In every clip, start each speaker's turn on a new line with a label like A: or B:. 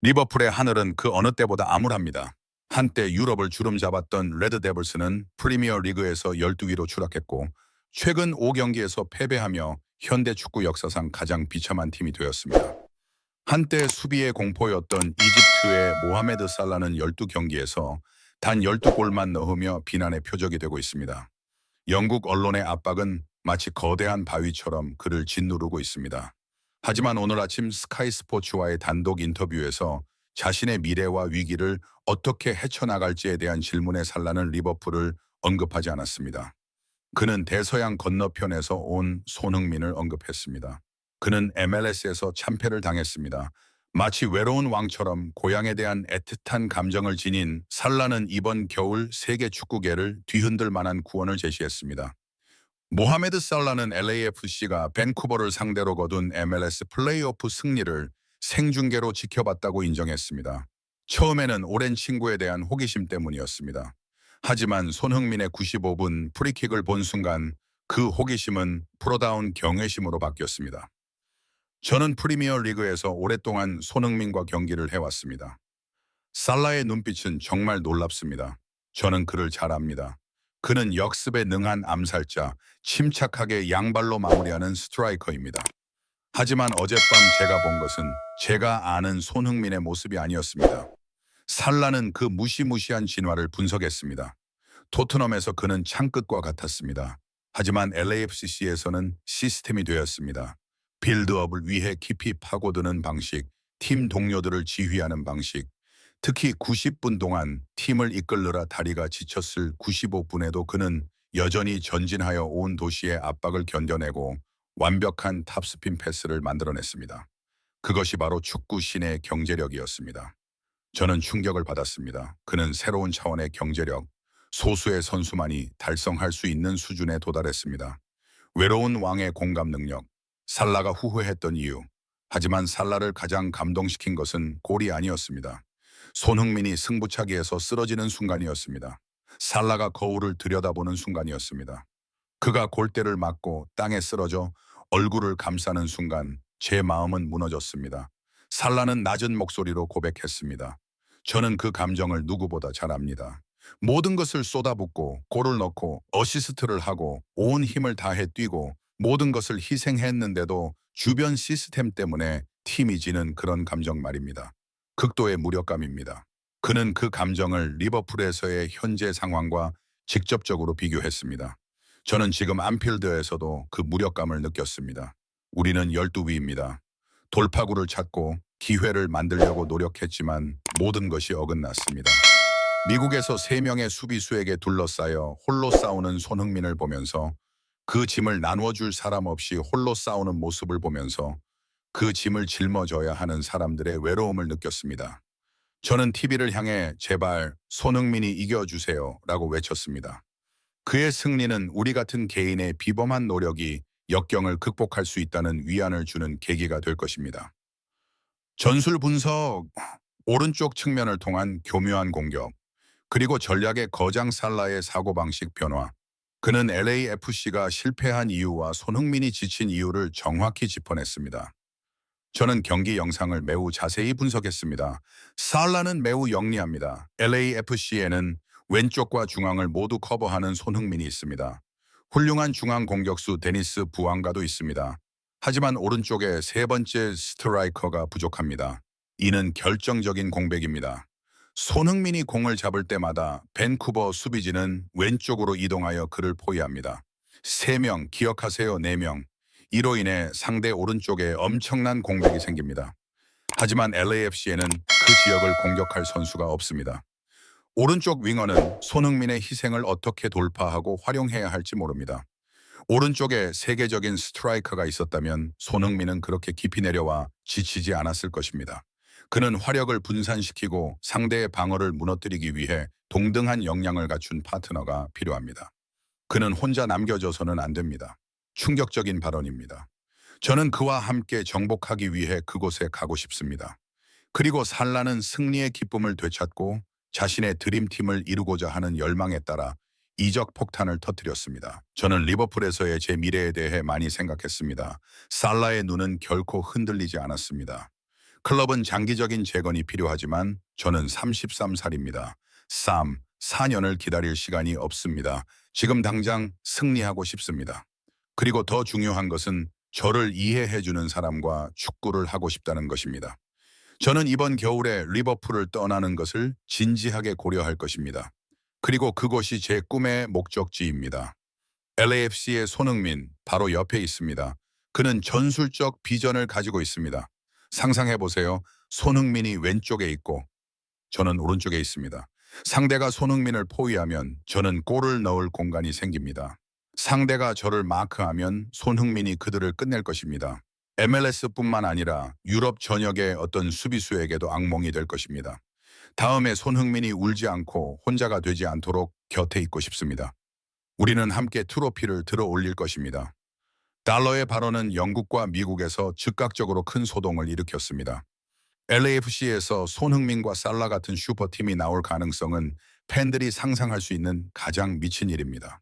A: 리버풀의 하늘은 그 어느 때보다 암울합니다. 한때 유럽을 주름잡았던 레드데블스는 프리미어 리그에서 12위로 추락했고 최근 5경기에서 패배하며 현대 축구 역사상 가장 비참한 팀이 되었습니다. 한때 수비의 공포였던 이집트의 모하메드 살라는 12경기에서 단 12골만 넣으며 비난의 표적이 되고 있습니다. 영국 언론의 압박은 마치 거대한 바위처럼 그를 짓누르고 있습니다. 하지만 오늘 아침 스카이 스포츠와의 단독 인터뷰에서 자신의 미래와 위기를 어떻게 헤쳐나갈지에 대한 질문에 살라는 리버풀을 언급하지 않았습니다. 그는 대서양 건너편에서 온 손흥민을 언급했습니다. 그는 MLS에서 참패를 당했습니다. 마치 외로운 왕처럼 고향에 대한 애틋한 감정을 지닌 살라는 이번 겨울 세계 축구계를 뒤흔들 만한 구원을 제시했습니다. 모하메드 살라는 LAFC가 밴쿠버를 상대로 거둔 MLS 플레이오프 승리를 생중계로 지켜봤다고 인정했습니다. 처음에는 오랜 친구에 대한 호기심 때문이었습니다. 하지만 손흥민의 95분 프리킥을 본 순간 그 호기심은 프로다운 경외심으로 바뀌었습니다. 저는 프리미어 리그에서 오랫동안 손흥민과 경기를 해왔습니다. 살라의 눈빛은 정말 놀랍습니다. 저는 그를 잘 압니다. 그는 역습에 능한 암살자, 침착하게 양발로 마무리하는 스트라이커입니다. 하지만 어젯밤 제가 본 것은 제가 아는 손흥민의 모습이 아니었습니다. 살라는 그 무시무시한 진화를 분석했습니다. 토트넘에서 그는 창끝과 같았습니다. 하지만 LAFC에서는 시스템이 되었습니다. 빌드업을 위해 깊이 파고드는 방식, 팀 동료들을 지휘하는 방식, 특히 90분 동안 팀을 이끌느라 다리가 지쳤을 95분에도 그는 여전히 전진하여 온 도시의 압박을 견뎌내고 완벽한 탑스핀 패스를 만들어냈습니다. 그것이 바로 축구 신의 경제력이었습니다. 저는 충격을 받았습니다. 그는 새로운 차원의 경제력, 소수의 선수만이 달성할 수 있는 수준에 도달했습니다. 외로운 왕의 공감 능력, 살라가 후회했던 이유. 하지만 살라를 가장 감동시킨 것은 골이 아니었습니다. 손흥민이 승부차기에서 쓰러지는 순간이었습니다. 살라가 거울을 들여다보는 순간이었습니다. 그가 골대를 맞고 땅에 쓰러져 얼굴을 감싸는 순간 제 마음은 무너졌습니다. 살라는 낮은 목소리로 고백했습니다. 저는 그 감정을 누구보다 잘 압니다. 모든 것을 쏟아붓고 골을 넣고 어시스트를 하고 온 힘을 다해 뛰고 모든 것을 희생했는데도 주변 시스템 때문에 팀이 지는 그런 감정 말입니다. 극도의 무력감입니다. 그는 그 감정을 리버풀에서의 현재 상황과 직접적으로 비교했습니다. 저는 지금 안필드에서도 그 무력감을 느꼈습니다. 우리는 12위입니다. 돌파구를 찾고 기회를 만들려고 노력했지만 모든 것이 어긋났습니다. 미국에서 3명의 수비수에게 둘러싸여 홀로 싸우는 손흥민을 보면서 그 짐을 나누어줄 사람 없이 홀로 싸우는 모습을 보면서 그 짐을 짊어져야 하는 사람들의 외로움을 느꼈습니다. 저는 TV를 향해 제발 손흥민이 이겨주세요 라고 외쳤습니다. 그의 승리는 우리 같은 개인의 비범한 노력이 역경을 극복할 수 있다는 위안을 주는 계기가 될 것입니다. 전술 분석, 오른쪽 측면을 통한 교묘한 공격, 그리고 전략의 거장 살라의 사고방식 변화. 그는 LAFC가 실패한 이유와 손흥민이 지친 이유를 정확히 짚어냈습니다. 저는 경기 영상을 매우 자세히 분석했습니다. 살라는 매우 영리합니다. LAFC에는 왼쪽과 중앙을 모두 커버하는 손흥민이 있습니다. 훌륭한 중앙 공격수 데니스 부앙가도 있습니다. 하지만 오른쪽에 세 번째 스트라이커가 부족합니다. 이는 결정적인 공백입니다. 손흥민이 공을 잡을 때마다 밴쿠버 수비진은 왼쪽으로 이동하여 그를 포위합니다. 3명, 기억하세요, 4명. 이로 인해 상대 오른쪽에 엄청난 공백이 생깁니다. 하지만 LAFC에는 그 지역을 공격할 선수가 없습니다. 오른쪽 윙어는 손흥민의 희생을 어떻게 돌파하고 활용해야 할지 모릅니다. 오른쪽에 세계적인 스트라이커가 있었다면 손흥민은 그렇게 깊이 내려와 지치지 않았을 것입니다. 그는 화력을 분산시키고 상대의 방어를 무너뜨리기 위해 동등한 역량을 갖춘 파트너가 필요합니다. 그는 혼자 남겨져서는 안 됩니다. 충격적인 발언입니다. 저는 그와 함께 정복하기 위해 그곳에 가고 싶습니다. 그리고 살라는 승리의 기쁨을 되찾고 자신의 드림팀을 이루고자 하는 열망에 따라 이적 폭탄을 터뜨렸습니다. 저는 리버풀에서의 제 미래에 대해 많이 생각했습니다. 살라의 눈은 결코 흔들리지 않았습니다. 클럽은 장기적인 재건이 필요하지만 저는 33살입니다. 4년을 기다릴 시간이 없습니다. 지금 당장 승리하고 싶습니다. 그리고 더 중요한 것은 저를 이해해주는 사람과 축구를 하고 싶다는 것입니다. 저는 이번 겨울에 리버풀을 떠나는 것을 진지하게 고려할 것입니다. 그리고 그곳이 제 꿈의 목적지입니다. LAFC의 손흥민 바로 옆에 있습니다. 그는 전술적 비전을 가지고 있습니다. 상상해 보세요. 손흥민이 왼쪽에 있고 저는 오른쪽에 있습니다. 상대가 손흥민을 포위하면 저는 골을 넣을 공간이 생깁니다. 상대가 저를 마크하면 손흥민이 그들을 끝낼 것입니다. MLS뿐만 아니라 유럽 전역의 어떤 수비수에게도 악몽이 될 것입니다. 다음에 손흥민이 울지 않고 혼자가 되지 않도록 곁에 있고 싶습니다. 우리는 함께 트로피를 들어 올릴 것입니다. 달러의 발언은 영국과 미국에서 즉각적으로 큰 소동을 일으켰습니다. LAFC에서 손흥민과 살라 같은 슈퍼팀이 나올 가능성은 팬들이 상상할 수 있는 가장 미친 일입니다.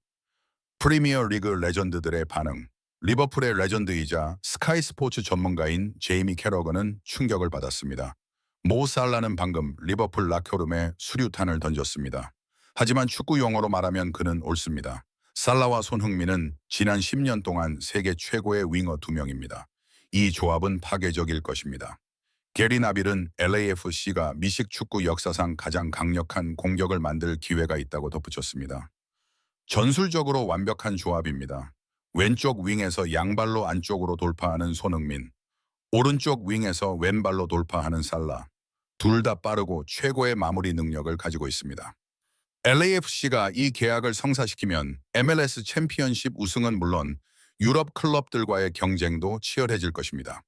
A: 프리미어 리그 레전드들의 반응. 리버풀의 레전드이자 스카이 스포츠 전문가인 제이미 캐러건은 충격을 받았습니다. 모 살라는 방금 리버풀 라커룸에 수류탄을 던졌습니다. 하지만 축구 용어로 말하면 그는 옳습니다. 살라와 손흥민은 지난 10년 동안 세계 최고의 윙어 2명입니다. 이 조합은 파괴적일 것입니다. 게리 나빌은 LAFC가 미식 축구 역사상 가장 강력한 공격을 만들 기회가 있다고 덧붙였습니다. 전술적으로 완벽한 조합입니다. 왼쪽 윙에서 양발로 안쪽으로 돌파하는 손흥민, 오른쪽 윙에서 왼발로 돌파하는 살라. 둘 다 빠르고 최고의 마무리 능력을 가지고 있습니다. LAFC가 이 계약을 성사시키면 MLS 챔피언십 우승은 물론 유럽 클럽들과의 경쟁도 치열해질 것입니다.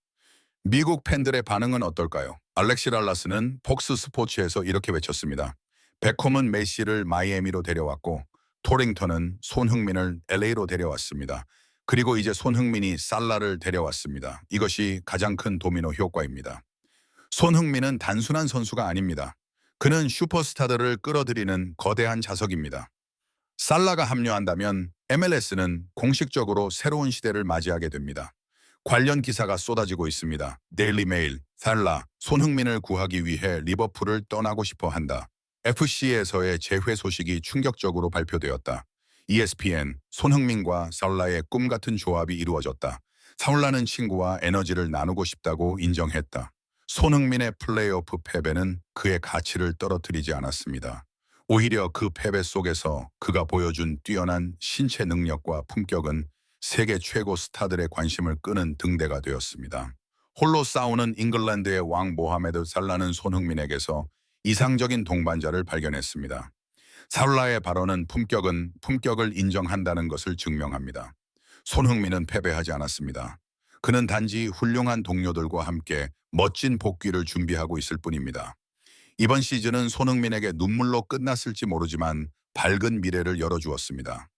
A: 미국 팬들의 반응은 어떨까요? 알렉시 랄라스는 폭스 스포츠에서 이렇게 외쳤습니다. 베콤은 메시를 마이애미로 데려왔고 토링턴은 손흥민을 LA로 데려왔습니다. 그리고 이제 손흥민이 살라를 데려왔습니다. 이것이 가장 큰 도미노 효과입니다. 손흥민은 단순한 선수가 아닙니다. 그는 슈퍼스타들을 끌어들이는 거대한 자석입니다. 살라가 합류한다면 MLS는 공식적으로 새로운 시대를 맞이하게 됩니다. 관련 기사가 쏟아지고 있습니다. 데일리 메일, 살라, 손흥민을 구하기 위해 리버풀을 떠나고 싶어 한다. FC에서의 재회 소식이 충격적으로 발표되었다. ESPN, 손흥민과 살라의 꿈같은 조합이 이루어졌다. 살라는 친구와 에너지를 나누고 싶다고 인정했다. 손흥민의 플레이오프 패배는 그의 가치를 떨어뜨리지 않았습니다. 오히려 그 패배 속에서 그가 보여준 뛰어난 신체 능력과 품격은 세계 최고 스타들의 관심을 끄는 등대가 되었습니다. 홀로 싸우는 잉글랜드의 왕 모하메드 살라는 손흥민에게서 이상적인 동반자를 발견했습니다. 살라의 발언은 품격을 인정한다는 것을 증명합니다. 손흥민은 패배하지 않았습니다. 그는 단지 훌륭한 동료들과 함께 멋진 복귀를 준비하고 있을 뿐입니다. 이번 시즌은 손흥민에게 눈물로 끝났을지 모르지만 밝은 미래를 열어주었습니다.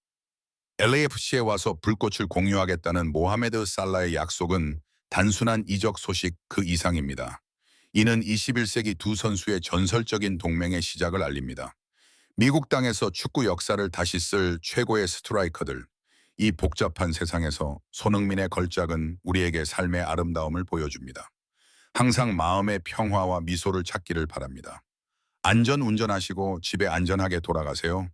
A: LAFC에 와서 불꽃을 공유하겠다는 모하메드 살라의 약속은 단순한 이적 소식 그 이상입니다. 이는 21세기 두 선수의 전설적인 동맹의 시작을 알립니다. 미국 땅에서 축구 역사를 다시 쓸 최고의 스트라이커들. 이 복잡한 세상에서 손흥민의 걸작은 우리에게 삶의 아름다움을 보여줍니다. 항상 마음의 평화와 미소를 찾기를 바랍니다. 안전 운전하시고 집에 안전하게 돌아가세요.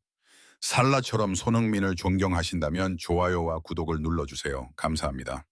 A: 살라처럼 손흥민을 존경하신다면 좋아요와 구독을 눌러주세요. 감사합니다.